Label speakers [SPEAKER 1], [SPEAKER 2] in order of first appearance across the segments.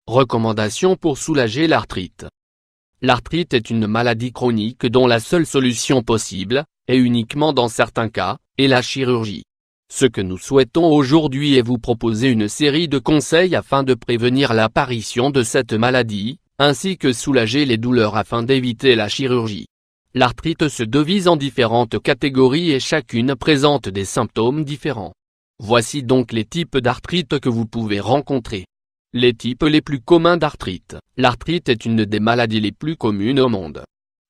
[SPEAKER 1] Recommandations pour soulager l'arthrite. L'arthrite est une maladie chronique dont la seule solution possible, et uniquement dans certains cas, est la chirurgie. Ce que nous souhaitons aujourd'hui est vous proposer une série de conseils afin de prévenir l'apparition de cette maladie, ainsi que soulager les douleurs afin d'éviter la chirurgie. L'arthrite se divise en différentes catégories et chacune présente des symptômes différents. Voici donc les types d'arthrite que vous pouvez rencontrer. Les types les plus communs d'arthrite. L'arthrite est une des maladies les plus communes au monde.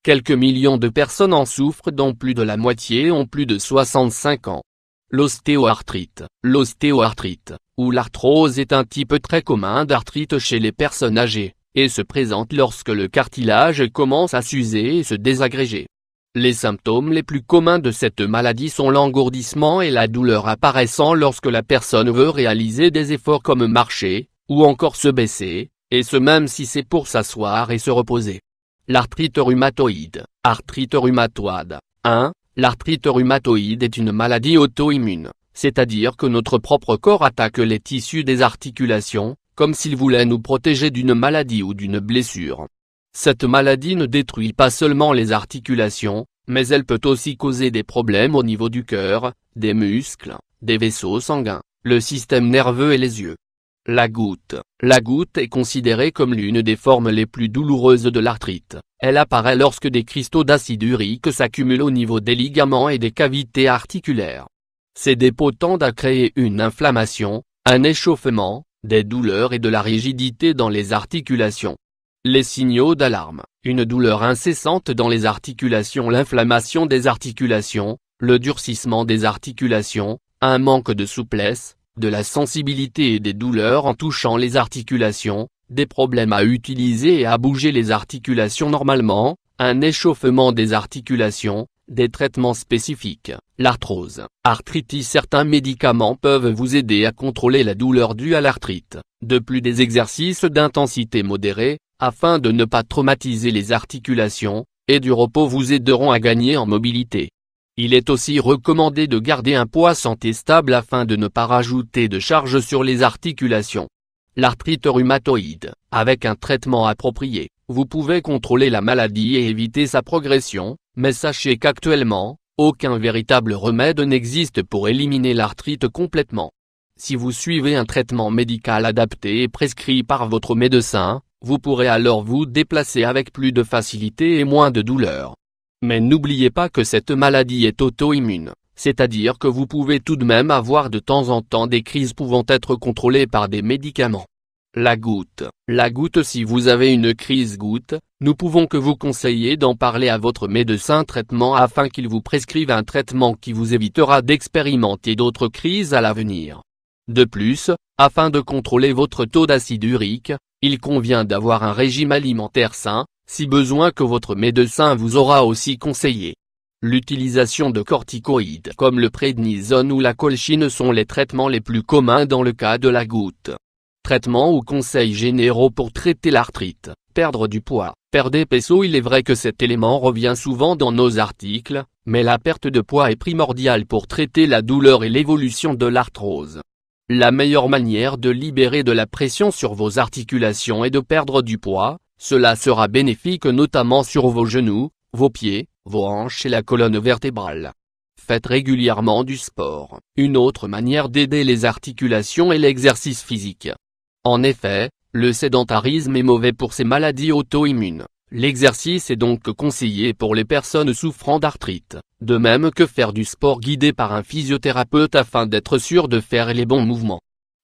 [SPEAKER 1] Quelques millions de personnes en souffrent dont plus de la moitié ont plus de 65 ans. L'ostéoarthrite. L'ostéoarthrite, ou l'arthrose est un type très commun d'arthrite chez les personnes âgées, et se présente lorsque le cartilage commence à s'user et se désagréger. Les symptômes les plus communs de cette maladie sont l'engourdissement et la douleur apparaissant lorsque la personne veut réaliser des efforts comme marcher, ou encore se baisser, et ce même si c'est pour s'asseoir et se reposer. L'arthrite rhumatoïde. Arthrite rhumatoïde. 1. L'arthrite rhumatoïde est une maladie auto-immune, c'est-à-dire que notre propre corps attaque les tissus des articulations, comme s'il voulait nous protéger d'une maladie ou d'une blessure. Cette maladie ne détruit pas seulement les articulations, mais elle peut aussi causer des problèmes au niveau du cœur, des muscles, des vaisseaux sanguins, le système nerveux et les yeux. La goutte. La goutte est considérée comme l'une des formes les plus douloureuses de l'arthrite. Elle apparaît lorsque des cristaux d'acide urique s'accumulent au niveau des ligaments et des cavités articulaires. Ces dépôts tendent à créer une inflammation, un échauffement, des douleurs et de la rigidité dans les articulations. Les signaux d'alarme. Une douleur incessante dans les articulations, l'inflammation des articulations, le durcissement des articulations, un manque de souplesse, de la sensibilité et des douleurs en touchant les articulations, des problèmes à utiliser et à bouger les articulations normalement, un échauffement des articulations, des traitements spécifiques. L'arthrose. Arthritis. Certains médicaments peuvent vous aider à contrôler la douleur due à l'arthrite, de plus des exercices d'intensité modérée, afin de ne pas traumatiser les articulations, et du repos vous aideront à gagner en mobilité. Il est aussi recommandé de garder un poids santé stable afin de ne pas rajouter de charge sur les articulations. L'arthrite rhumatoïde. Avec un traitement approprié, vous pouvez contrôler la maladie et éviter sa progression, mais sachez qu'actuellement, aucun véritable remède n'existe pour éliminer l'arthrite complètement. Si vous suivez un traitement médical adapté et prescrit par votre médecin, vous pourrez alors vous déplacer avec plus de facilité et moins de douleur. Mais n'oubliez pas que cette maladie est auto-immune, c'est-à-dire que vous pouvez tout de même avoir de temps en temps des crises pouvant être contrôlées par des médicaments. La goutte. La goutte. Si vous avez une crise goutte, nous pouvons que vous conseiller d'en parler à votre médecin traitement afin qu'il vous prescrive un traitement qui vous évitera d'expérimenter d'autres crises à l'avenir. De plus, afin de contrôler votre taux d'acide urique, il convient d'avoir un régime alimentaire sain, si besoin que votre médecin vous aura aussi conseillé. L'utilisation de corticoïdes comme le prédnisone ou la colchine sont les traitements les plus communs dans le cas de la goutte. Traitements ou conseils généraux pour traiter l'arthrite. Perdre du poids. Perdez peso. Il est vrai que cet élément revient souvent dans nos articles, mais la perte de poids est primordiale pour traiter la douleur et l'évolution de l'arthrose. La meilleure manière de libérer de la pression sur vos articulations est de perdre du poids. Cela sera bénéfique notamment sur vos genoux, vos pieds, vos hanches et la colonne vertébrale. Faites régulièrement du sport. Une autre manière d'aider les articulations est l'exercice physique. En effet, le sédentarisme est mauvais pour ces maladies auto-immunes. L'exercice est donc conseillé pour les personnes souffrant d'arthrite, de même que faire du sport guidé par un physiothérapeute afin d'être sûr de faire les bons mouvements.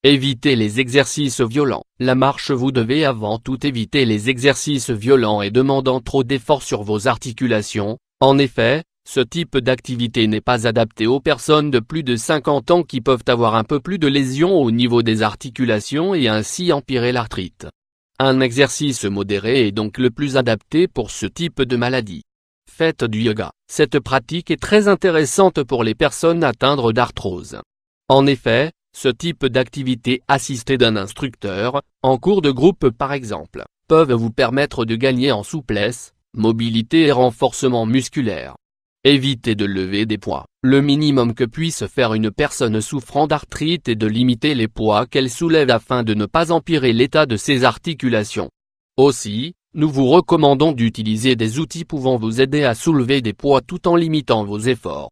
[SPEAKER 1] Évitez les exercices violents. La marche. Vous devez avant tout éviter les exercices violents et demandant trop d'efforts sur vos articulations. En effet, ce type d'activité n'est pas adapté aux personnes de plus de 50 ans qui peuvent avoir un peu plus de lésions au niveau des articulations et ainsi empirer l'arthrite. Un exercice modéré est donc le plus adapté pour ce type de maladie. Faites du yoga. Cette pratique est très intéressante pour les personnes atteintes d'arthrose. En effet, ce type d'activité assistée d'un instructeur, en cours de groupe par exemple, peuvent vous permettre de gagner en souplesse, mobilité et renforcement musculaire. Évitez de lever des poids. Le minimum que puisse faire une personne souffrant d'arthrite est de limiter les poids qu'elle soulève afin de ne pas empirer l'état de ses articulations. Aussi, nous vous recommandons d'utiliser des outils pouvant vous aider à soulever des poids tout en limitant vos efforts.